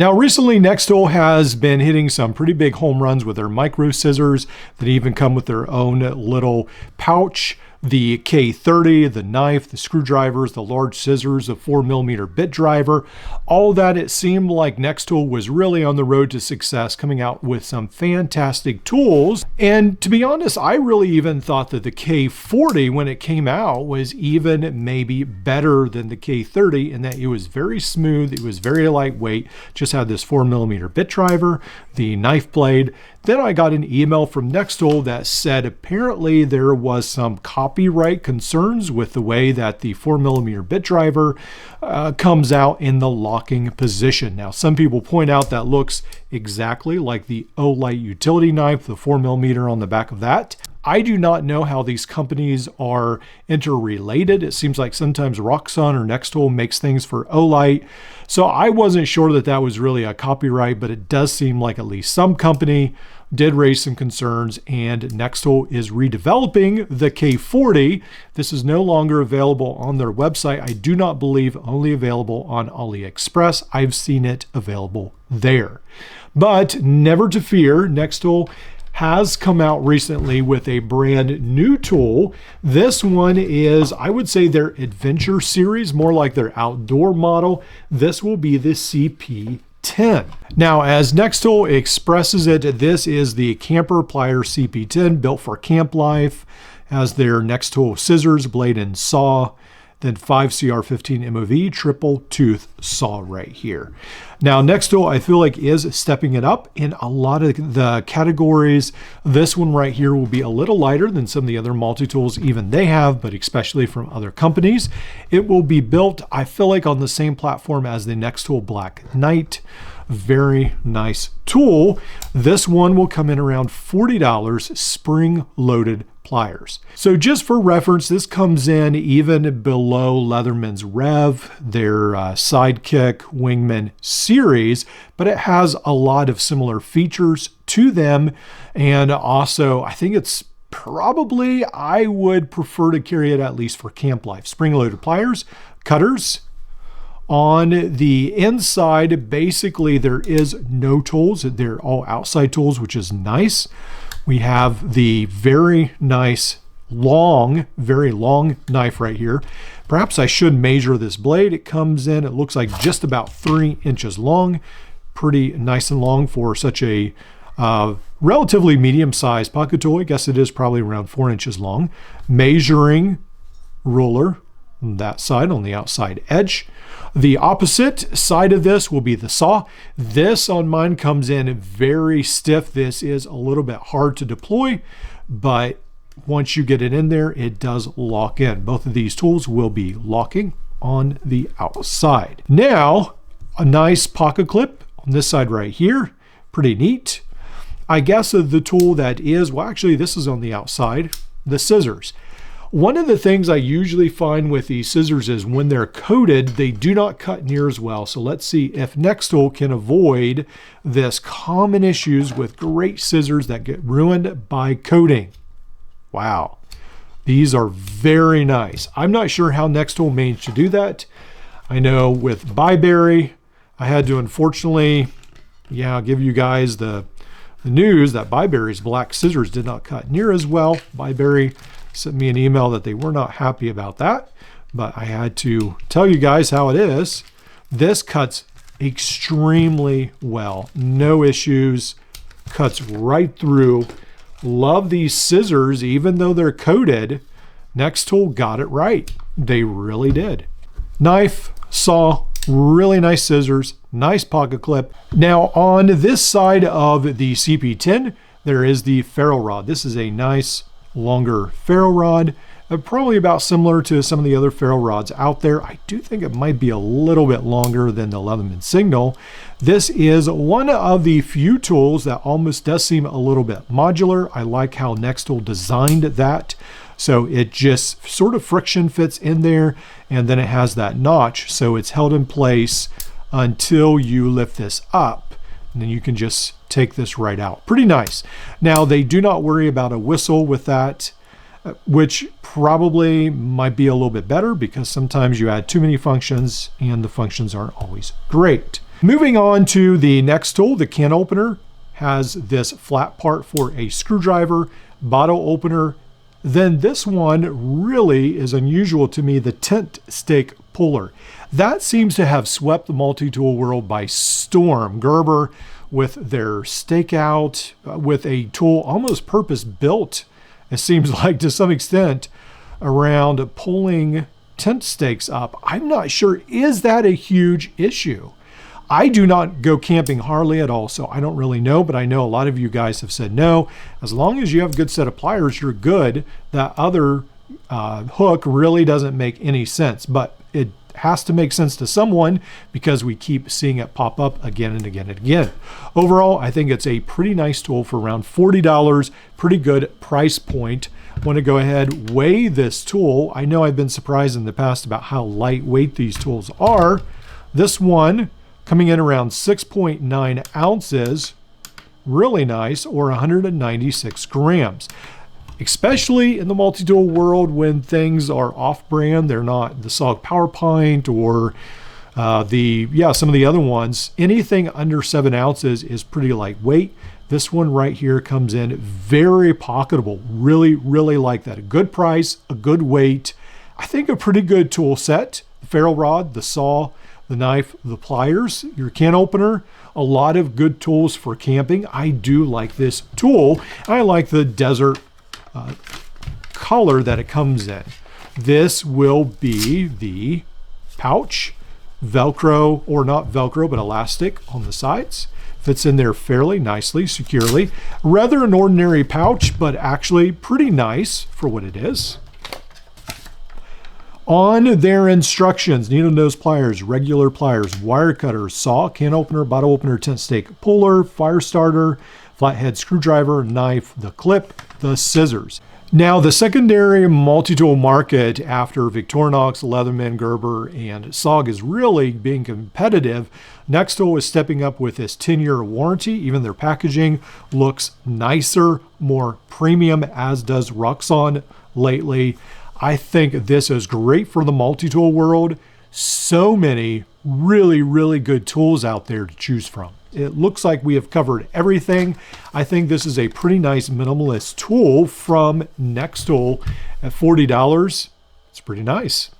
Now, recently, Nextool has been hitting some pretty big home runs with their micro scissors that even come with their own little pouch. The K30, the knife, the screwdrivers, the large scissors, the 4mm bit driver, all that. It seemed like Nextool was really on the road to success, coming out with some fantastic tools. And to be honest, I really even thought that the K40, when it came out, was even maybe better than the K30 in that it was very smooth, it was very lightweight, just had this 4mm bit driver, the knife blade. Then I got an email from Nextool that said apparently there was some copyright concerns with the way that the 4mm bit driver comes out in the locking position. Now, some people point out that looks exactly like the Olight utility knife, the 4mm on the back of that. I do not know how these companies are interrelated. It seems like sometimes Roxxon or Nextool makes things for Olight. So I wasn't sure that that was really a copyright, but it does seem like at least some company did raise some concerns, and Nextool is redeveloping the K40. This is no longer available on their website. I do not believe only available on AliExpress. I've seen it available there. But never to fear, Nextool has come out recently with a brand new tool. This one is, I would say, their adventure series, more like their outdoor model. This will be the CP10. Now, as Nextool expresses it, this is the Camper Plier CP10 built for camp life, as their Nextool scissors, blade, and saw. Then 5CR15 MOV triple tooth saw right here. Now, Nextool, I feel like, is stepping it up in a lot of the categories. This one right here will be a little lighter than some of the other multi-tools even they have, but especially from other companies. It will be built, I feel like, on the same platform as the Nextool Black Knight. Very nice tool. This one will come in around $40, spring-loaded pliers. So just for reference, this comes in even below Leatherman's Rev, their Sidekick Wingman series, but it has a lot of similar features to them. And also, I think it's probably, I would prefer to carry it at least for camp life. Spring-loaded pliers, cutters. On the inside, basically, there is no tools. They're all outside tools, which is nice. We have the very nice, very long knife right here. Perhaps I should measure this blade. It comes in, it looks like just about 3 inches long. Pretty nice and long for such a relatively medium-sized pocket tool. I guess it is probably around 4 inches long. Measuring ruler on that side, on the outside edge. The opposite side of this will be the saw. This on mine comes in very stiff. This is a little bit hard to deploy, but once you get it in there, it does lock in. Both of these tools will be locking on the outside. Now, a nice pocket clip on this side right here. Pretty neat. I guess the tool that is, well, actually, this is on the outside, the scissors. One of the things I usually find with these scissors is when they're coated, they do not cut near as well. So let's see if Nextool can avoid this common issues with great scissors that get ruined by coating. Wow, these are very nice. I'm not sure how Nextool managed to do that. I know with Byberry, I had to unfortunately, give you guys the news that Byberry's black scissors did not cut near as well. Byberry sent me an email that they were not happy about that, but I had to tell you guys how it is. This cuts extremely well. No issues. Cuts right through. Love these scissors, even though they're coated. Nextool got it right. They really did. Knife, saw, really nice scissors, nice pocket clip. Now on this side of the CP10, there is the ferro rod. This is a nice longer ferro rod, probably about similar to some of the other ferro rods out there. I do think it might be a little bit longer than the Leatherman Signal. This is one of the few tools that almost does seem a little bit modular. I like how Nextool designed that. So it just sort of friction fits in there, and then it has that notch, so it's held in place until you lift this up, and then you can just take this right out. Pretty nice. Now, they do not worry about a whistle with that, which probably might be a little bit better because sometimes you add too many functions and the functions aren't always great. Moving on to the next tool, the can opener has this flat part for a screwdriver, bottle opener. Then this one really is unusual to me, the tent stake puller. That seems to have swept the multi-tool world by storm. Gerber with their stakeout, with a tool almost purpose-built, it seems like to some extent, around pulling tent stakes up. I'm not sure, is that a huge issue? I do not go camping hardly at all, so I don't really know, but I know a lot of you guys have said no. As long as you have a good set of pliers, you're good. That other hook really doesn't make any sense, but it has to make sense to someone because we keep seeing it pop up again and again and again. Overall, I think it's a pretty nice tool for around $40, pretty good price point. I want to go ahead, weigh this tool. I know I've been surprised in the past about how lightweight these tools are. This one coming in around 6.9 ounces, really nice, or 196 grams. Especially in the multi-tool world when things are off-brand, they're not the SOG Power Pint or some of the other ones. Anything under 7 ounces is pretty lightweight. This one right here comes in very pocketable. Really, really like that. A good price, a good weight. I think a pretty good tool set. The ferrule rod, the saw, the knife, the pliers, your can opener, a lot of good tools for camping. I do like this tool. I like the desert color that it comes in. This will be the pouch, Velcro, or not Velcro, but elastic on the sides. Fits in there fairly nicely, securely. Rather an ordinary pouch, but actually pretty nice for what it is. On their instructions, needle nose pliers, regular pliers, wire cutter, saw, can opener, bottle opener, tent stake puller, fire starter, flathead screwdriver, knife, the clip, the scissors. Now, the secondary multi-tool market after Victorinox, Leatherman, Gerber, and SOG is really being competitive. Nextool is stepping up with this 10-year warranty. Even their packaging looks nicer, more premium, as does Roxxon lately. I think this is great for the multi-tool world. So many really, really good tools out there to choose from. It looks like we have covered everything. I think this is a pretty nice minimalist tool from Nextool at $40. It's pretty nice.